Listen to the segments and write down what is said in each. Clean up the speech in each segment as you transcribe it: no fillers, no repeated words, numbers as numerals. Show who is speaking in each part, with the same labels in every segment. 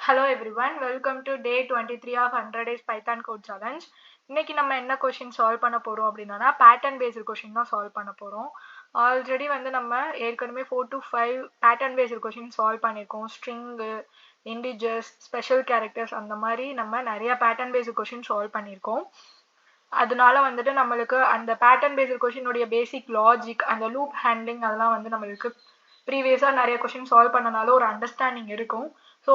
Speaker 1: Hello everyone, welcome to day 23 of 100 days Python code challenge. இன்னைக்கு நம்ம என்ன question solve பண்ண போறோம் அப்படின்னா பேட்டர்ன் பேஸ்டு கொஸ்டின் தான் சால்வ் பண்ண போறோம். ஆல்ரெடி வந்து நம்ம ஏற்கனவே 4 to 5 pattern based question solve பண்ணியிருக்கோம். ஸ்ட்ரிங், இண்டிஜர்ஸ், ஸ்பெஷல் கேரக்டர்ஸ் அந்த மாதிரி நம்ம நிறைய பேட்டர்ன் பேஸ்டு கொஸ்டின் சால்வ் பண்ணியிருக்கோம். அதனால வந்துட்டு நம்மளுக்கு அந்த பேட்டர்ன் பேஸ்டு கொஸ்டினுடைய பேசிக் லாஜிக், அந்த லூப் ஹேண்ட்லிங் அதெல்லாம் வந்து நம்மளுக்கு ப்ரீவியஸாக நிறைய கொஸ்டின் சால்வ் பண்ணனால ஒரு அண்டர்ஸ்டாண்டிங் இருக்கும். ஸோ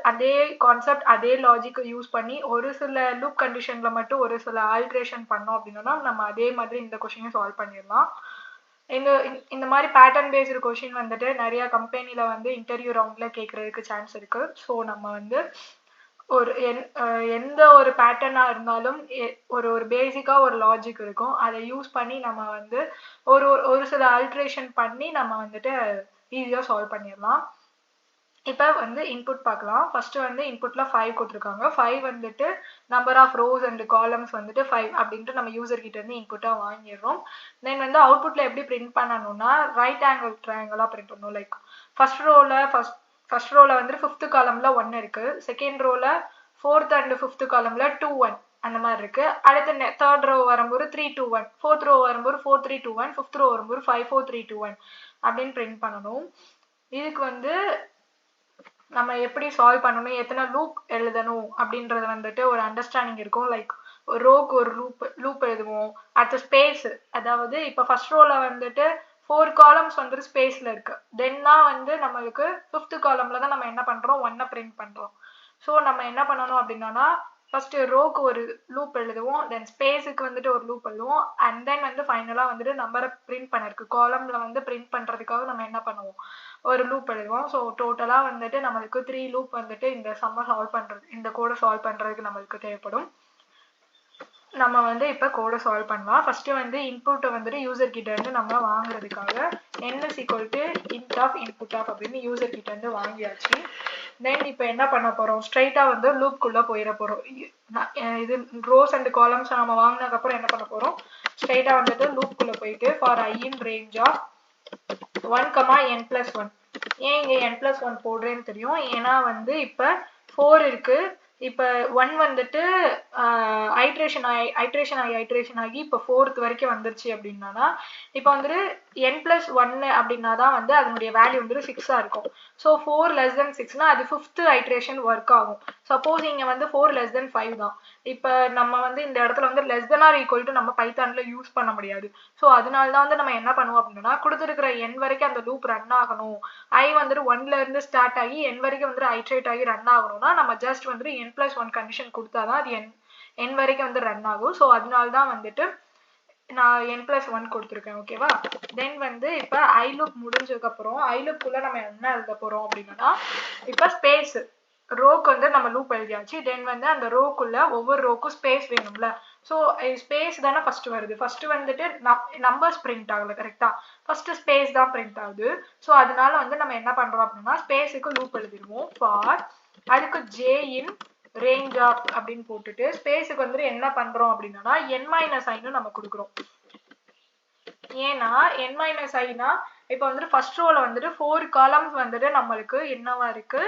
Speaker 1: அதே கான்செப்ட், அதே லாஜிக்கை யூஸ் பண்ணி ஒரு சில லூப் கண்டிஷனில் மட்டும் ஒரு சில ஆல்ட்ரேஷன் பண்ணோம் அப்படின்னா நம்ம அதே மாதிரி இந்த கொஸ்டினை சால்வ் பண்ணிடலாம். இந்த மாதிரி பேட்டர்ன் பேஸ்டு கொஸ்டின் வந்துட்டு நிறைய கம்பெனியில் வந்து இன்டர்வியூ ரவுண்டில் கேட்குறதுக்கு சான்ஸ் இருக்குது. ஸோ நம்ம வந்து ஒரு எந்த ஒரு பேட்டர்னாக இருந்தாலும் ஒரு பேசிக்காக ஒரு லாஜிக் இருக்கும். அதை யூஸ் பண்ணி நம்ம வந்து ஒரு சில ஆல்ட்ரேஷன் பண்ணி நம்ம வந்துட்டு ஈஸியாக சால்வ் பண்ணிடலாம். இப்போ வந்து இன்புட் பார்க்கலாம். ஃபர்ஸ்ட் வந்து இன்புட்ல 5 கொடுத்துருக்காங்க. 5 வந்துட்டு number of rows and columns வந்துட்டு 5 அப்படின்ட்டு நம்ம யூசர் கிட்ட இருந்து இன்புட்டா வாங்கிடுறோம். தென் வந்து அவுட்புட்ல எப்படி பிரிண்ட் பண்ணணும்னா ரைட் ஆங்கிள் ட்ரையாங்கிளா பிரிண்ட் பண்ணணும். லைக் ஃபர்ஸ்ட் ரோல வந்து 5th காலம்ல 1 இருக்கு, செகண்ட் ரோல 4th அண்ட் 5th காலம்ல 2 1 அந்த மாதிரி இருக்கு. அடுத்து தேர்ட் ரோ வரும்போது 3 2 1, ஃபோர்த் ரோ வரும்போது 4 3 2 1, ஃபிஃப்த் ரோ வரும்போது 5 4 3 2 1 அப்படின்னு பிரிண்ட் பண்ணணும். இதுக்கு வந்து நம்ம எப்படி சால்வ் பண்ணணும், எத்தனை லூப் எழுதணும் அப்படின்றது வந்துட்டு ஒரு அண்டர்ஸ்டாண்டிங் இருக்கும். லைக் ஒரு ரோக்கு ஒரு லூப் எழுதுவோம். அடுத்த ஸ்பேஸ், அதாவது இப்போ ஃபர்ஸ்ட் ரோல வந்துட்டு 4 காலம்ஸ் வந்துட்டு ஸ்பேஸ்ல இருக்கு. தென்னா வந்து நம்மளுக்கு 5th காலம்ல தான் நம்ம என்ன பண்றோம், 1 பிரிண்ட் பண்றோம். ஸோ நம்ம என்ன பண்ணணும் அப்படின்னா ஃபர்ஸ்ட் ரோக்கு ஒரு லூப் எழுதுவோம், தென் ஸ்பேஸுக்கு வந்துட்டு ஒரு லூப் எழுதுவோம், அண்ட் தென் வந்து ஃபைனலாக வந்துட்டு நம்பரை பிரிண்ட் பண்ணிருக்கு காலம்ல வந்து பிரிண்ட் பண்றதுக்காக நம்ம என்ன பண்ணுவோம், ஒரு லூப் எழுதுவோம். ஸோ டோட்டலாக வந்துட்டு நம்மளுக்கு 3 லூப் வந்துட்டு இந்த சம்மை சால்வ் பண்றது, இந்த கோடை சால்வ் பண்றதுக்கு நம்மளுக்கு தேவைப்படும். நம்ம வந்து இப்போ கோடை சால்வ் பண்ணலாம். ஃபர்ஸ்ட் வந்து இன்புட்டை வந்துட்டு யூசர் கிட்ட இருந்து நம்ம வாங்குறதுக்காக n is equal to int of input of அப்படின்னு யூசர் கிட்ட இருந்து வாங்கியாச்சு. தென் இப்போ என்ன பண்ண போறோம், ஸ்ட்ரைட்டா வந்து லூப்குள்ள போயிட போறோம். இது ரோஸ் அண்ட் காலம்ஸ் நம்ம வாங்கினதுக்கு அப்புறம் என்ன பண்ண போறோம், ஸ்ட்ரைட்டா வந்துட்டு லூப்குள்ள போயிட்டு for i in range of 1, n+1. ஏன் இங்க n+1 போடுறேன்னு தெரியும், ஏன்னா வந்து இப்ப 4 இருக்கு, இப்ப 1 வந்துட்டு ஐட்ரேஷன் ஆகி இப்ப 4th வரைக்கும் வந்துருச்சு அப்படின்னா இப்ப வந்துட்டு n+1 அப்படின்னா தான் வந்து அதனுடைய வேல்யூ வந்துட்டு 6 இருக்கும். ஸோ 4 less than 6னா அது 5th ஐட்ரேஷன் ஒர்க் ஆகும். சப்போஸ் இங்க வந்து 4 less than 5 தான். இப்ப நம்ம வந்து இந்த இடத்துல வந்து less than or equal to நம்ம பைத்தான்ல யூஸ் பண்ண முடியாது. ஸோ அதனால தான் வந்து நம்ம என்ன பண்ணுவோம் அப்படின்னா கொடுத்துருக்கிற n வரைக்கும் அந்த லூப் ரன் ஆகணும், i வந்துட்டு 1ல இருந்து ஸ்டார்ட் ஆகி n வரைக்கும் வந்துட்டு ஐட்ரேட் ஆகி ரன் ஆகணும்னா நம்ம ஜஸ்ட் வந்துட்டு n+1 கண்டிஷன் கொடுத்தாதான் அது n வரைக்கும் வந்து ரன் ஆகும். ஸோ அதனால தான் வந்துட்டு நான் n+1 கொடுத்துருக்கேன். ஓகேவா? தென் வந்து இப்போ ஐ லூப் முடிஞ்சதுக்கு அப்புறம் ஐ லூப்குள்ள நம்ம என்ன எழுத போறோம் அப்படின்னா இப்போ ஸ்பேஸ் ரோக்கு வந்து நம்ம லூப் எழுதியாச்சு. தென் வந்து அந்த ரோக்குள்ள ஒவ்வொரு ரோக்கும் ஸ்பேஸ் வேணும்ல. ஸோ ஸ்பேஸ் தானே ஃபர்ஸ்ட் வருது. ஃபர்ஸ்ட் வந்துட்டு நம்பர்ஸ் பிரிண்ட் ஆகல, கரெக்டா? ஃபர்ஸ்ட் ஸ்பேஸ் தான் பிரிண்ட் ஆகுது. ஸோ அதனால வந்து நம்ம என்ன பண்றோம் அப்படின்னா ஸ்பேஸுக்கு லூப் எழுதிடுவோம். ஃபார் அதுக்கு j in range of அப்படின்னு போட்டுட்டு ஸ்பேஸுக்கு வந்துட்டு என்ன பண்றோம் அப்படின்னா n-i நம்ம கொடுக்குறோம். ஏன்னா n-i-னா இப்போ வந்துட்டு ஃபர்ஸ்ட் ரோல வந்துட்டு 4 காலம்ஸ் வந்துட்டு நம்மளுக்கு என்னவா இருக்கு,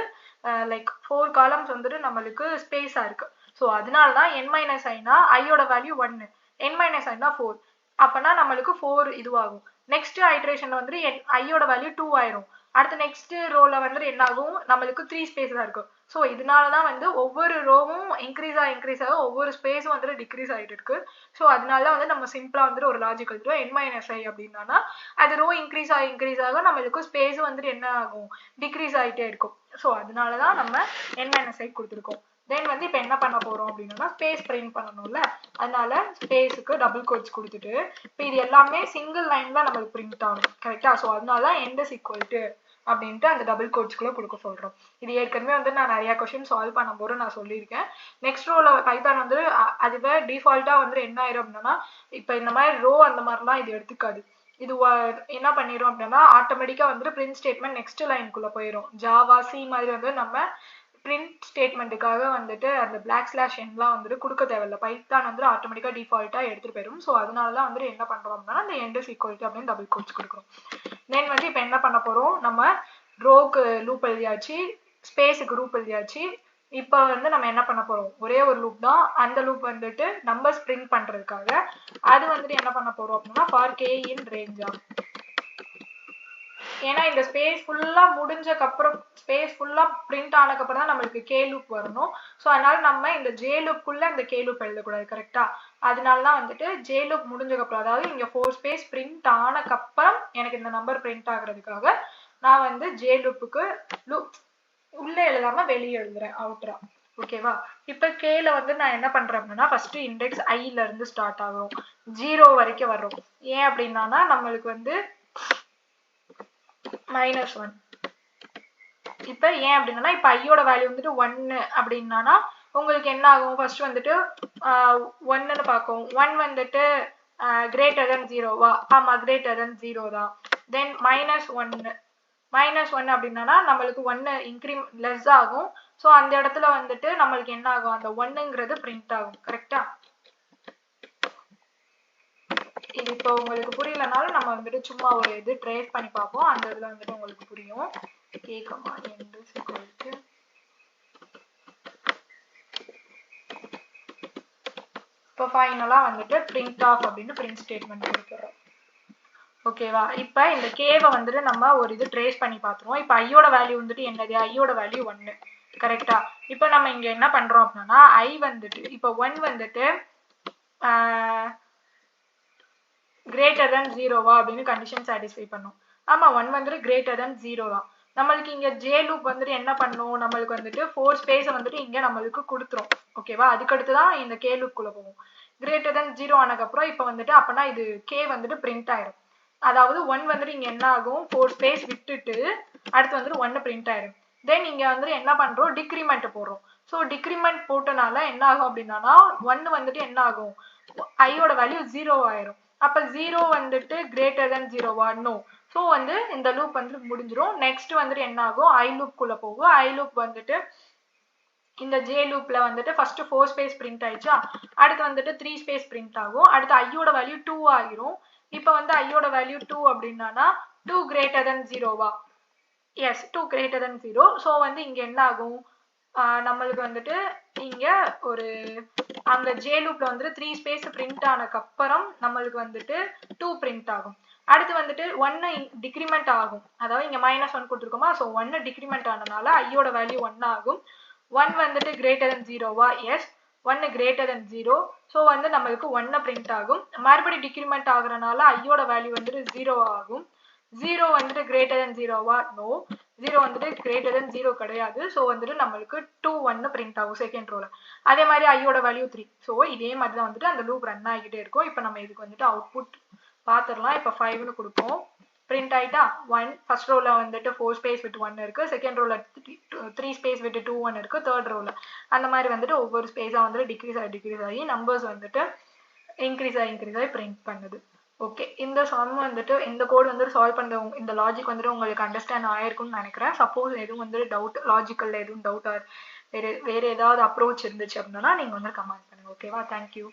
Speaker 1: லைக் 4 காலம்ஸ் வந்துட்டு நம்மளுக்கு ஸ்பேஸா இருக்கு. ஸோ அதனால தான் n-i-னா ஐயோட வேல்யூ 1, n-i-னா 4, அப்பனா நம்மளுக்கு 4 இதுவாகும். நெக்ஸ்ட் ஐட்ரேஷன்ல வந்துட்டு ஐயோட வேல்யூ 2 ஆயிரும். அடுத்து நெக்ஸ்ட் ரோல வந்துட்டு என்ன ஆகும், நம்மளுக்கு 3 ஸ்பேஸ் தான் இருக்கும். ஸோ இதனாலதான் வந்து ஒவ்வொரு ரோவும் இன்க்ரீஸ் ஆக ஒவ்வொரு ஸ்பேஸும் வந்துட்டு டிக்ரீஸ் ஆகிட்டு இருக்கு. ஸோ அதனால வந்து நம்ம சிம்பிளா வந்துட்டு ஒரு லாஜிக் எழுதுறோம். n-i அப்படின்னா அது ரோ இன்க்ரீஸ் ஆக நம்மளுக்கு ஸ்பேஸ் வந்துட்டு என்ன ஆகும், டிக்ரீஸ் ஆகிட்டே இருக்கும். ஸோ அதனாலதான் நம்ம n-i கொடுத்துருக்கோம். தென் வந்து இப்போ என்ன பண்ண போறோம் அப்படின்னா ஸ்பேஸ் பிரிண்ட் பண்ணணும்ல, அதனால ஸ்பேஸுக்கு டபுள் கோட்ஸ் கொடுத்துட்டு இப்போ இது எல்லாமே சிங்கிள் லைன்ல நம்மளுக்கு பிரிண்ட் ஆகும், கரெக்டா? ஸோ அதனால end is equal to அப்படின்ட்டு அந்த டபுள் கோட்ஸ்குள்ள கொடுக்க சொல்றோம். இது ஏற்கனவே வந்து நான் நிறைய கொஸ்டின் சால்வ் பண்ணும்போது நான் சொல்லியிருக்கேன். நெக்ஸ்ட் ரோல பைத்தான் வந்து அதுவே டிஃபால்ட்டா வந்து என்ன ஆயிரும் அப்படின்னா இப்போ இந்த மாதிரி ரோ அந்த மாதிரிலாம் இது எடுத்துக்காது. இது என்ன பண்ணிரும் அப்படின்னா ஆட்டோமேட்டிக்கா வந்து பிரிண்ட் ஸ்டேட்மெண்ட் நெக்ஸ்ட் லைனுக்குள்ள போயிடும். ஜாவா சி மாதிரி வந்து நம்ம பிரிண்ட் ஸ்டேட்மெண்ட்டுக்காக வந்துட்டு அந்த \n வந்துட்டு கொடுக்க தேவையில்ல. பைத்தான் வந்து ஆட்டோமேட்டிக்கா டிஃபால்ட்டா எடுத்துட்டு போயிடும். ஸோ அதனாலதான் வந்துட்டு என்ன பண்றோம் அப்படின்னா அந்த end is equal to அப்படின்னு டபுள் கோட்ஸ் கொடுக்குறோம். தென் வந்து இப்போ என்ன பண்ண போறோம், நம்ம ரோக்கு லூப் எழுதியாச்சு, ஸ்பேஸ் குரூப் எழுதியாச்சு. இப்போ வந்து நம்ம என்ன பண்ண போறோம், ஒரே ஒரு லூப் தான். அந்த லூப் வந்துட்டு நம்பர்ஸ் பிரிண்ட் பண்றதுக்காக அது வந்துட்டு என்ன பண்ண போறோம் அப்படின்னா ஃபார் கே இன் ரேஞ்சா. ஏன்னா இந்த ஸ்பேஸ் ஃபுல்லா முடிஞ்சக்கு அப்புறம் ஸ்பேஸ் ஃபுல்லா பிரிண்ட் ஆனதுக்கு அப்புறம் தான் நம்மளுக்கு கே லூப் வரணும். ஸோ அதனால நம்ம இந்த ஜே லூப்புக்குள்ள இந்த கே லூப் எழுதக்கூடாது. கரெக்டா? அதனால தான் வந்துட்டு ஜே லூப் முடிஞ்சதுக்கு அப்புறம், அதாவது இங்க 4 ஸ்பேஸ் பிரிண்ட் ஆனதுக்கு அப்புறம் எனக்கு இந்த நம்பர் பிரிண்ட் ஆகுறதுக்காக நான் வந்து ஜே லூப்புக்கு உள்ள எழுதாம வெளியே எழுதுறேன் அவுட்டரா. ஓகேவா? இப்ப கேல வந்து நான் என்ன பண்றேன் அப்படின்னா ஃபர்ஸ்ட் இண்டெக்ஸ் ஐல இருந்து ஸ்டார்ட் ஆகும், 0 வரைக்கும் வரும். ஏன் அப்படின்னா நம்மளுக்கு வந்து -1. இப்ப ஏன் அப்படின்னா இப்ப ஐயோட வேல்யூ வந்துட்டு 1 அப்படின்னா உங்களுக்கு என்ன ஆகும், ஃபர்ஸ்ட் வந்துட்டு 1ன்னு பார்க்கும். 1 வந்துட்டு கிரேட்டர் தென் 0வா? ஆமா, கிரேட்டர் தென் 0 தான். தென் -1 அப்படின்னா நம்மளுக்கு 1 லெஸ் ஆகும். ஸோ அந்த இடத்துல வந்துட்டு நம்மளுக்கு என்ன ஆகும், அந்த 1ங்கிறது பிரிண்ட் ஆகும். கரெக்டா? இது இப்போ உங்களுக்கு புரியலனாலும் நம்ம வந்துட்டு சும்மா ஒரு இது ட்ரேஸ் பண்ணி பார்ப்போம். அந்த இதுல வந்துட்டு உங்களுக்கு புரியும். கேட்கமா என்று சொல்லிட்டு இப்போ ஃபைனலா வந்துட்டு பிரிண்ட் ஆஃப் அப்படின்னு பிரிண்ட் ஸ்டேட்மெண்ட் கொடுத்துறோம். ஓகேவா? இப்ப இந்த கேவை வந்துட்டு நம்ம ஒரு இது ட்ரேஸ் பண்ணி பார்த்துருவோம். இப்ப ஐயோட வேல்யூ வந்துட்டு என்னது, ஐயோட வேல்யூ 1. கரெக்டா? இப்ப நம்ம இங்க என்ன பண்றோம் அப்படின்னா ஐ வந்துட்டு இப்ப 1 வந்துட்டு கிரேட்டர் தென் 0வா அப்படின்னு கண்டிஷன் சாட்டிஸ்ஃபை பண்ணும். ஆமா, 1 வந்துட்டு கிரேட்டர் தென் 0 தான். நம்மளுக்கு இங்க ஜே லூப் வந்துட்டு என்ன பண்ணும், நம்மளுக்கு வந்துட்டு 4 ஸ்பேஸ் வந்துட்டு இங்க நம்மளுக்கு கொடுத்துரும். ஓகேவா? அதுக்கடுத்து தான் இந்த கே லூப் குள்ள போகும். கிரேட்டர் தென் 0 ஆனதுக்கப்புறம் இப்ப வந்துட்டு அப்பனா இது கே வந்துட்டு பிரிண்ட் ஆயிடும். அதாவது 1 வந்துட்டு இங்க என்ன ஆகும், 4 ஸ்பேஸ் விட்டுட்டு அடுத்து வந்துட்டு 1 பிரிண்ட் ஆயிடும். தென் இங்க வந்துட்டு என்ன பண்றோம், டிக்ரிமெண்ட் போடுறோம். ஸோ டிக்ரிமெண்ட் போட்டனால என்ன ஆகும் அப்படின்னா 1 வந்துட்டு என்ன ஆகும், ஐயோட வேல்யூ 0 ஆயிரும். அப்ப 0 வந்துட்டு கிரேட்டர் தென் 0வா? நோ. ஸோ வந்து இந்த லூப் வந்துட்டு முடிஞ்சிடும். நெக்ஸ்ட் வந்துட்டு என்ன ஆகும், ஐ லூப் குள்ள போகும். ஐ லூப் வந்துட்டு இந்த ஜே லூப்ல வந்துட்டு ஃபர்ஸ்ட் 4 ஸ்பேஸ் பிரிண்ட் ஆயிடுச்சா, அடுத்து வந்துட்டு 3 ஸ்பேஸ் பிரிண்ட் ஆகும். அடுத்து ஐயோட வேல்யூ 2 ஆகிரும். இப்போ வந்து ஐயோட வேல்யூ 2 அப்படின்னா 2 கிரேட்டர் தென் 0வா? Yes, 2 greater than 0. ஸோ வந்து இங்க என்ன ஆகும், நம்மளுக்கு வந்துட்டு இங்க ஒரு அந்த ஜே லூப்ல வந்துட்டு 3 ஸ்பேஸ் பிரிண்ட் ஆனதுக்கு அப்புறம் நம்மளுக்கு வந்துட்டு 2 பிரிண்ட் ஆகும். அடுத்து வந்துட்டு 1 டிக்ரிமெண்ட் ஆகும். அதாவது இங்க -1 கொடுத்துருக்கோமா, ஸோ 1 டிக்ரிமெண்ட் ஆனனால ஐயோட வேல்யூ 1 ஆகும். 1 வந்துட்டு கிரேட்டர் தென் 0வா? Yes, 1 greater than 0. ஸோ வந்து நம்மளுக்கு 1 பிரிண்ட் ஆகும். மறுபடியும் டிக்ரிமெண்ட் ஆகுறனால ஐயோட வேல்யூ வந்துட்டு 0 ஆகும். 0 வந்துட்டு கிரேட்டர் தென் 0வா? நோ. 0 வந்துட்டு கிரேட்டர் தென் 0 கிடையாது. ஸோ வந்துட்டு நம்மளுக்கு 2 1 பிரிண்ட் ஆகும் செகண்ட் ரோல. அதே மாதிரி ஐயோட வேல்யூ 3. ஸோ இதே மாதிரி தான் வந்துட்டு அந்த லூப் ரன் ஆகிட்டே இருக்கும். இப்போ நம்ம இதுக்கு வந்துட்டு அவுட்புட் பார்த்துடலாம். இப்போ 5ன்னு கொடுப்போம். பிரிண்ட் ஆயிட்டா 1. ஃபர்ஸ்ட் ரோல வந்துட்டு 4 ஸ்பேஸ் விட்டு 1 இருக்கு, செகண்ட் ரோல 3 ஸ்பேஸ் விட்டு 2 1 இருக்கு, தேர்ட் ரோல அந்த மாதிரி வந்துட்டு ஒவ்வொரு ஸ்பேஸா வந்துட்டு டிக்ரீஸ் ஆகி நம்பர்ஸ் வந்துட்டு இன்க்ரீஸ் ஆகி பிரிண்ட் பண்ணுது. ஓகே, இந்த சம் வந்துட்டு இந்த கோட் வந்துட்டு சால்வ் பண்ற இந்த லாஜிக் வந்துட்டு உங்களுக்கு அண்டர்ஸ்டாண்ட் ஆயிருக்கும்னு நினைக்கிறேன். சப்போஸ் எதுவும் வந்துட்டு டவுட், லாஜிக்கல்ல எதுவும் டவுட் வேற ஏதாவது அப்ரோச் இருந்துச்சு அப்படின்னா நீங்க வந்து கமெண்ட் பண்ணுங்க. ஓகேவா? தேங்க்யூ.